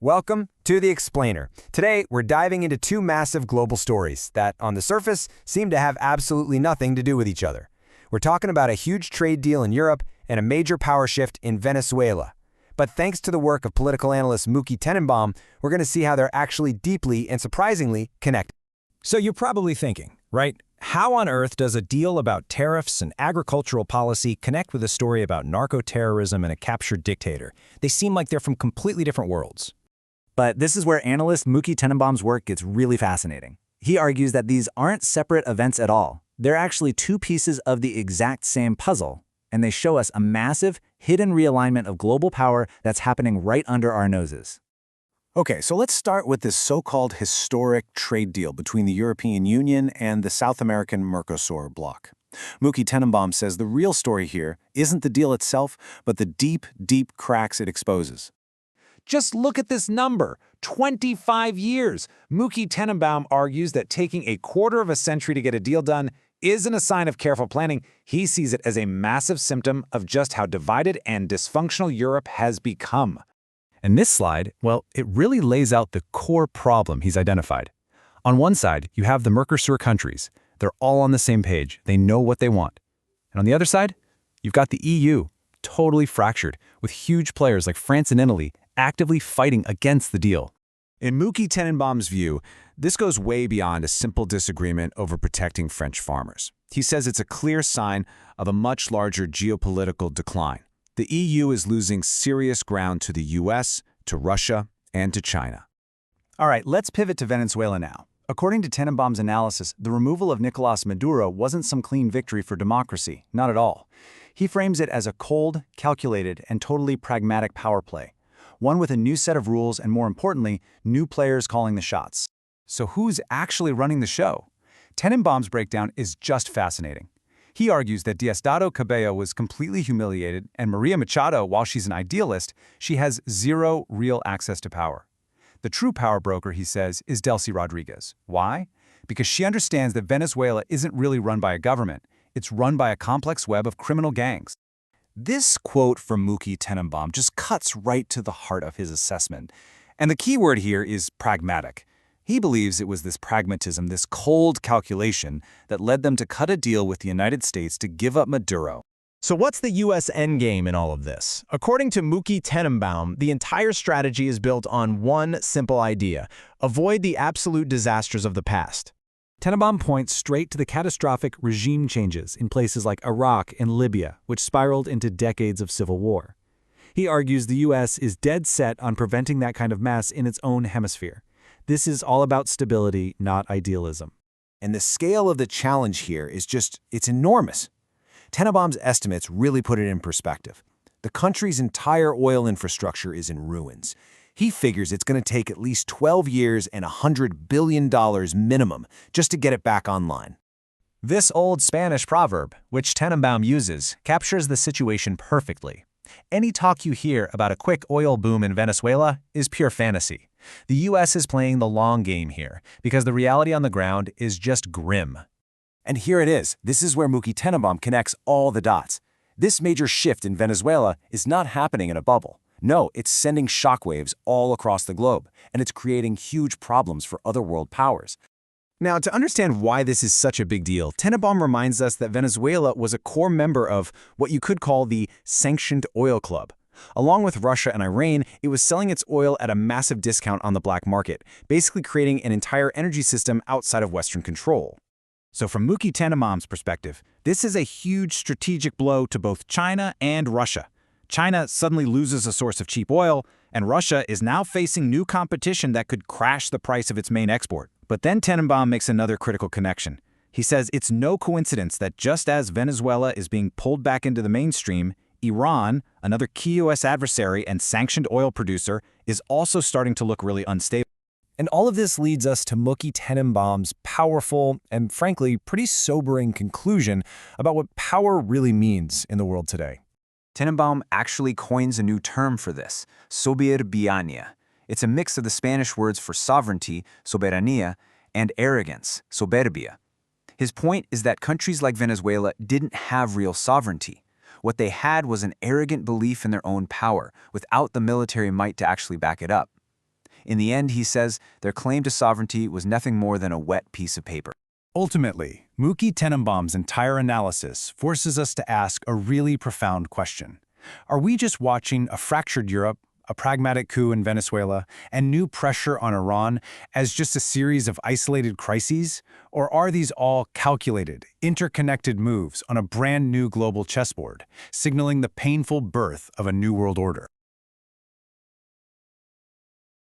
Welcome to The Explainer. Today, we're diving into two massive global stories that, on the surface, seem to have absolutely nothing to do with each other. We're talking about a huge trade deal in Europe and a major power shift in Venezuela. But thanks to the work of political analyst Mooky Tenenbaum, we're going to see how they're actually deeply and surprisingly connected. So you're probably thinking, right? How on earth does a deal about tariffs and agricultural policy connect with a story about narco-terrorism and a captured dictator? They seem like they're from completely different worlds. But this is where analyst Mooky Tenenbaum's work gets really fascinating. He argues that these aren't separate events at all. They're actually two pieces of the exact same puzzle, and they show us a massive, hidden realignment of global power that's happening right under our noses. Okay, so let's start with this so-called historic trade deal between the European Union and the South American Mercosur bloc. Mooky Tenenbaum says the real story here isn't the deal itself, but the deep, deep cracks it exposes. Just look at this number, 25 years. Mooky Tenenbaum argues that taking a quarter of a century to get a deal done isn't a sign of careful planning. He sees it as a massive symptom of just how divided and dysfunctional Europe has become. And this slide, well, it really lays out the core problem he's identified. On one side, you have the Mercosur countries. They're all on the same page. They know what they want. And on the other side, you've got the EU, totally fractured, with huge players like France and Italy actively fighting against the deal. In Mooky Tenenbaum's view, this goes way beyond a simple disagreement over protecting French farmers. He says it's a clear sign of a much larger geopolitical decline. The EU is losing serious ground to the US, to Russia, and to China. All right, let's pivot to Venezuela now. According to Tenenbaum's analysis, the removal of Nicolás Maduro wasn't some clean victory for democracy, not at all. He frames it as a cold, calculated, and totally pragmatic power play. One with a new set of rules and, more importantly, new players calling the shots. So who's actually running the show? Tenenbaum's breakdown is just fascinating. He argues that Diosdado Cabello was completely humiliated, and Maria Machado, while she's an idealist, she has zero real access to power. The true power broker, he says, is Delcy Rodriguez. Why? Because she understands that Venezuela isn't really run by a government. It's run by a complex web of criminal gangs. This quote from Mooky Tenenbaum just cuts right to the heart of his assessment. And the key word here is pragmatic. He believes it was this pragmatism, this cold calculation, that led them to cut a deal with the United States to give up Maduro. So what's the U.S. endgame in all of this? According to Mooky Tenenbaum, the entire strategy is built on one simple idea: avoid the absolute disasters of the past. Tenenbaum points straight to the catastrophic regime changes in places like Iraq and Libya, which spiraled into decades of civil war. He argues the U.S. is dead set on preventing that kind of mess in its own hemisphere. This is all about stability, not idealism. And the scale of the challenge here is it's enormous. Tenenbaum's estimates really put it in perspective. The country's entire oil infrastructure is in ruins. He figures it's going to take at least 12 years and $100 billion minimum just to get it back online. This old Spanish proverb, which Tenenbaum uses, captures the situation perfectly. Any talk you hear about a quick oil boom in Venezuela is pure fantasy. The U.S. is playing the long game here because the reality on the ground is just grim. And here it is. This is where Mooky Tenenbaum connects all the dots. This major shift in Venezuela is not happening in a bubble. No, it's sending shockwaves all across the globe, and it's creating huge problems for other world powers. Now, to understand why this is such a big deal, Tenenbaum reminds us that Venezuela was a core member of what you could call the Sanctioned Oil Club. Along with Russia and Iran, it was selling its oil at a massive discount on the black market, basically creating an entire energy system outside of Western control. So from Mooky Tenenbaum's perspective, this is a huge strategic blow to both China and Russia. China suddenly loses a source of cheap oil, and Russia is now facing new competition that could crash the price of its main export. But then Tenenbaum makes another critical connection. He says it's no coincidence that just as Venezuela is being pulled back into the mainstream, Iran, another key U.S. adversary and sanctioned oil producer, is also starting to look really unstable. And all of this leads us to Mooky Tenenbaum's powerful and, frankly, pretty sobering conclusion about what power really means in the world today. Tenenbaum actually coins a new term for this, soberbia. It's a mix of the Spanish words for sovereignty, soberanía, and arrogance, soberbia. His point is that countries like Venezuela didn't have real sovereignty. What they had was an arrogant belief in their own power, without the military might to actually back it up. In the end, he says, their claim to sovereignty was nothing more than a wet piece of paper. Ultimately, Muki Tenenbaum's entire analysis forces us to ask a really profound question. Are we just watching a fractured Europe, a pragmatic coup in Venezuela, and new pressure on Iran as just a series of isolated crises? Or are these all calculated, interconnected moves on a brand new global chessboard, signaling the painful birth of a new world order?